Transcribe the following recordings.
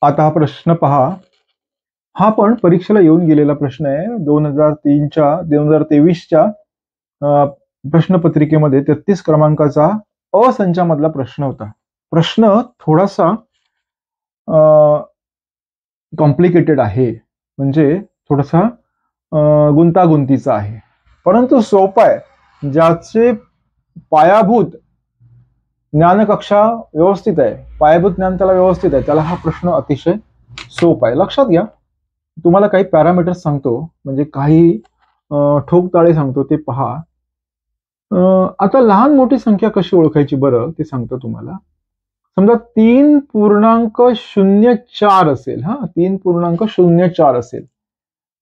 आता हा प्रश्न पहा. हा पण परीक्षेला येऊन गेलेला प्रश्न आहे. 2023च्या प्रश्नपत्रिकेमध्ये 33 क्रमांकाचा अ संचामधला प्रश्न होता. प्रश्न थोडासा कॉम्प्लिकेटेड आहे, म्हणजे थोडासा गुंतागुंतीचा आहे, परंतु सोपा आहे. ज्याचे पायाभूत ज्ञानकक्षा व्यवस्थित आहे, पायाभूत ज्ञान त्याला व्यवस्थित आहे, त्याला हा प्रश्न अतिशय सोपा आहे. लक्षात घ्या, तुम्हाला काही पॅरामीटर्स सांगतो, म्हणजे काही ठोकताळे सांगतो, ते पहा. आता लहान मोठी संख्या कशी ओळखायची बरं ते सांगतो तुम्हाला. समजा 3.04 असेल, 3.04 असेल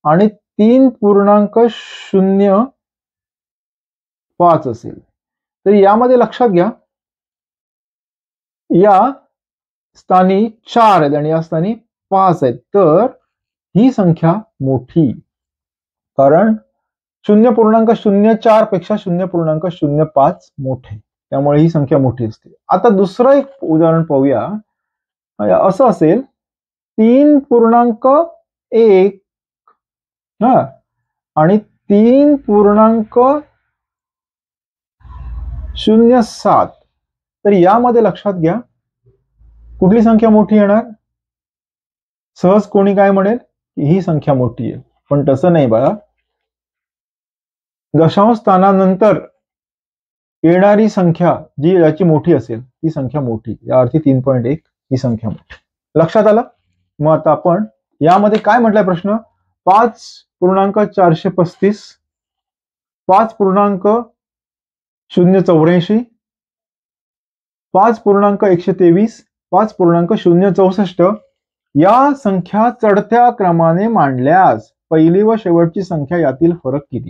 आणि 3.05 असेल, तर यामध्ये लक्षात घ्या, या स्थानी 4 आहेत आणि या स्थानी 5 आहेत, तर ही संख्या मोठी, कारण 0.04 पेक्षा 0.05 मोठे, त्यामुळे ही संख्या मोठी असते. आता दुसरं एक उदाहरण पाहूया. असं असेल 3.1 आणि 3.07, तर यामध्ये लक्षात घ्या, कुठली संख्या मोठी येणार? सहज कोणी काय म्हणेल की ही संख्या मोठी आहे, पण तसं नाही बघा. दशांश स्थानानंतर येणारी संख्या जी याची मोठी असेल ती संख्या मोठी, या अर्थी 3.1 ही संख्या मोठी. लक्षात आलं? मग आता आपण यामध्ये काय म्हटलंय प्रश्न? 5.435, 5.084, 5.123, 5.064 या संख्या चढत्या क्रमाने मांडल्यास पहिली व शेवटची संख्या यातील फरक किती?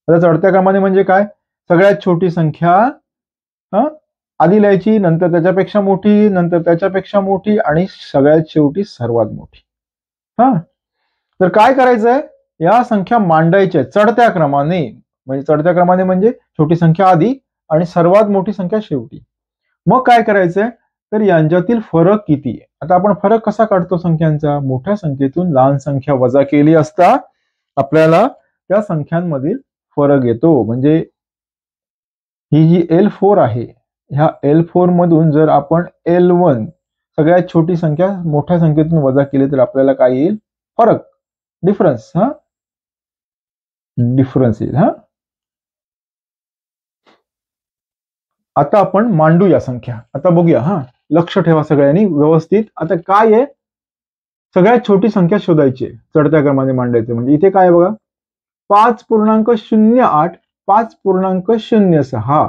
आता चढत्या क्रमाने म्हणजे काय? सगळ्यात छोटी संख्या आधी लिहायची, नंतर त्याच्यापेक्षा मोठी, नंतर त्याच्यापेक्षा मोठी आणि सगळ्यात शेवटी सर्वात मोठी. तर काय करायचंय? या संख्या मांडायच्या चढत्या क्रमाने, म्हणजे चढत्या क्रमाने म्हणजे छोटी संख्या आधी आणि सर्वात मोठी संख्या शेवटी. मग काय करायचंय? तर यांच्यातील फरक किती आहे? आता आपण फरक कसा काढतो संख्यांचा? मोठ्या संख्येतून लहान संख्या वजा केली असता आपल्याला त्या संख्यांमधील फरक येतो. म्हणजे ही जी L4 आहे, ह्या L4 मधून जर आपण L1 सगळ्यात छोटी संख्या मोठ्या संख्येतून वजा केली तर आपल्याला काय येईल? फरक, डिफरन्स. डिफरन्स येईल. आता आपण मांडू या संख्या. आता बघूया. लक्ष ठेवा सगळ्यांनी व्यवस्थित. आता काय आहे? सगळ्यात छोटी संख्या शोधायची, चढत्या क्रमाने मांडायचे. म्हणजे इथे काय बघा, 5.08, 5.06.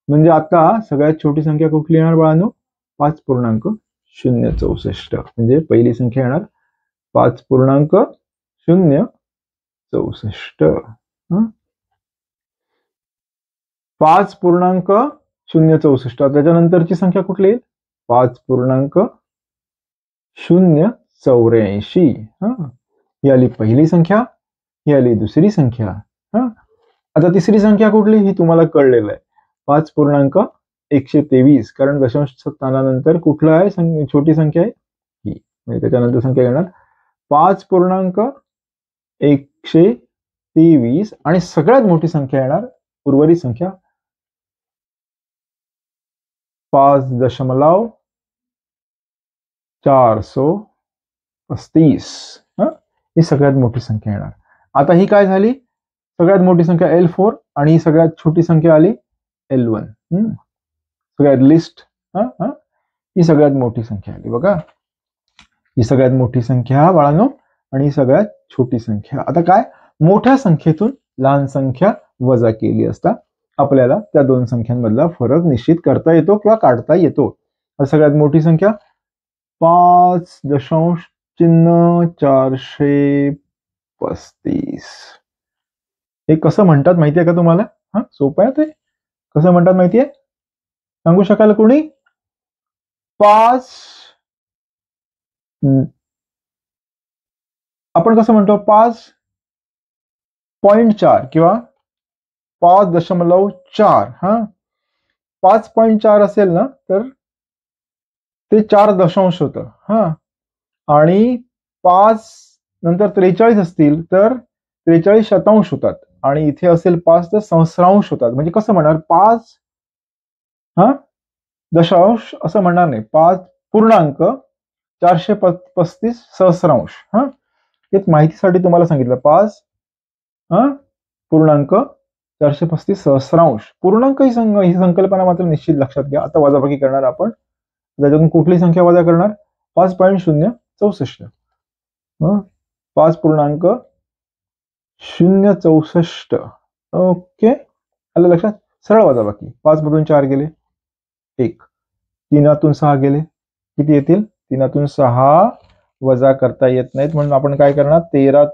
म्हणजे आता सगळ्यात छोटी संख्या कुठली येणार बाळांनो? 5.064. म्हणजे पहिली संख्या येणार 5.064. 5.064. त्याच्यानंतरची संख्या कुठली येईल? 5.084. ही आली पहिली संख्या, ही आली दुसरी संख्या. आता तिसरी संख्या कुठली? ही तुम्हाला कळलेलं आहे, 5.123. कारण दशांश स्थानानंतर कुठलं आहे? छोटी संख्या आहे ही, म्हणजे त्याच्यानंतर संख्या येणार 5.123 आणि सगळ्यात मोठी संख्या येणार उर्वरित संख्या 5.435. ही सगळ्यात मोठी संख्या येणार. आता ही काय झाली? सगळ्यात मोठी संख्या L4 आणि ही सगळ्यात छोटी संख्या आली L1. सगळ्यात लिस्ट ही सगळ्यात मोठी संख्या आली बघा. ही सगळ्यात मोठी संख्या बाळांनो आणि ही सगळ्यात छोटी संख्या. आता काय? मोठ्या संख्येतून लहान संख्या वजा केली असता आपल्याला त्या दोन संख्यांमधला फरक निश्चित करता येतो किंवा काढता येतो. सगळ्यात मोठी संख्या 5.435. हे कसं म्हणतात माहितीये का तुम्हाला? सोपं आहे ते. कसं म्हणतात माहितीये? सांगू शकाल कोणी? 5 आपण कसं म्हणतो? 5.4 किंवा 5.4. 5.4 असेल ना तर ते 4 दशांश होतं. आणि 5 नंतर 43 असतील तर 43 शतांश होतात आणि इथे असेल 5 तर सहस्रांश होतात. म्हणजे कसं म्हणणार 5 दशांश असं म्हणणार नाही, 5.435 सहस्रांश. हेच माहितीसाठी तुम्हाला सांगितलं 5.435 सहस्रांश. पूर्णांक ही संकल्पना मात्र निश्चित लक्षात घ्या. आता वजाबाकी करणार आपण, त्याच्यातून कुठली संख्या वजा करणार? 5.064. 5.064. ओके, आलं लक्षात? सरळ वजाबाकी. 5 मधून 4 गेले 1, 3 6 गेले किती येतील? 3 6 वजा करता येत नाहीत म्हणून आपण काय करणार? 13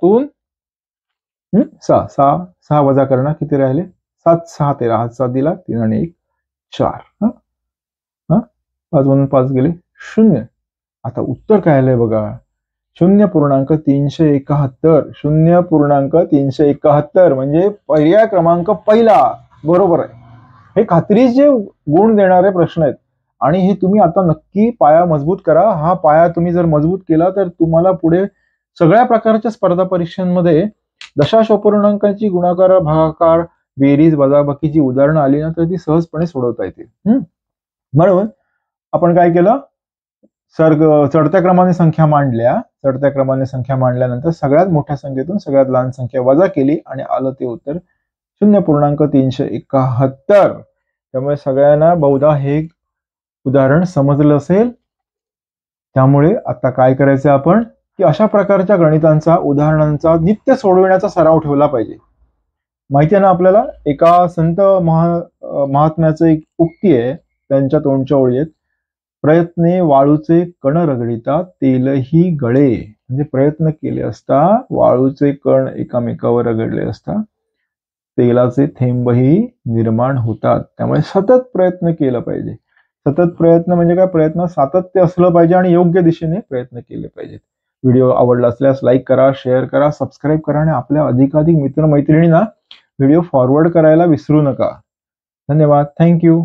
6 वजा करणार, किती राहिले? 7 6 13, हात 7 दिला, 3 आणि 1 4. 5 मधून 5 गेले 0. आता उत्तर काय आलंय बघा, 0.371. 0.371 म्हणजे पर्याय क्रमांक पहिला बरोबर आहे. हे खात्रीचे गुण देणारे प्रश्न आहेत आणि हे तुम्ही आता नक्की पाया मजबूत करा. हा पाया तुम्ही जर मजबूत केला तर तुम्हाला पुढे सगळ्या प्रकारच्या स्पर्धा परीक्षांमध्ये दशांश अपूर्णांकाची गुणाकार, भागाकार, बेरीज, वजाबाकीची उदाहरणं आली ना तर ती सहजपणे सोडवता येतील. म्हणून आपण काय केलं? चढत्या क्रमाने संख्या मांडल्या. चढत्या क्रमाने संख्या मांडल्यानंतर सगळ्यात मोठ्या संख्येतून सगळ्यात लहान संख्या वजा केली आणि आलं ते उत्तर 0.371. त्यामुळे सगळ्यांना बहुधा हे उदाहरण समजलं असेल. त्यामुळे आता काय करायचं आपण की अशा प्रकारच्या गणितांचा, उदाहरणांचा नित्य सोडविण्याचा सराव ठेवला पाहिजे. माहिती आहे ना आपल्याला, एका संत महात्म्याचं एक उक्ती आहे, त्यांच्या तोंडच्या ओळी आहेत, प्रयत्ने वाळूचे कण रगडिता तेलही गळे. म्हणजे प्रयत्न केले असता वाळूचे कण एकामेकावर रगडले असता तेलाचे थेंबही निर्माण होतात. त्यामुळे सतत प्रयत्न केला पाहिजे. सतत प्रयत्न म्हणजे काय? प्रयत्न सातत्य असलं पाहिजे आणि योग्य दिशेने प्रयत्न केले पाहिजेत. व्हिडिओ आवडला असल्यास लाईक करा, शेअर करा, सबस्क्राईब करा आणि आपल्या अधिकाधिक मित्रमैत्रिणींना व्हिडिओ फॉरवर्ड करायला विसरू नका. धन्यवाद. थँक्यू.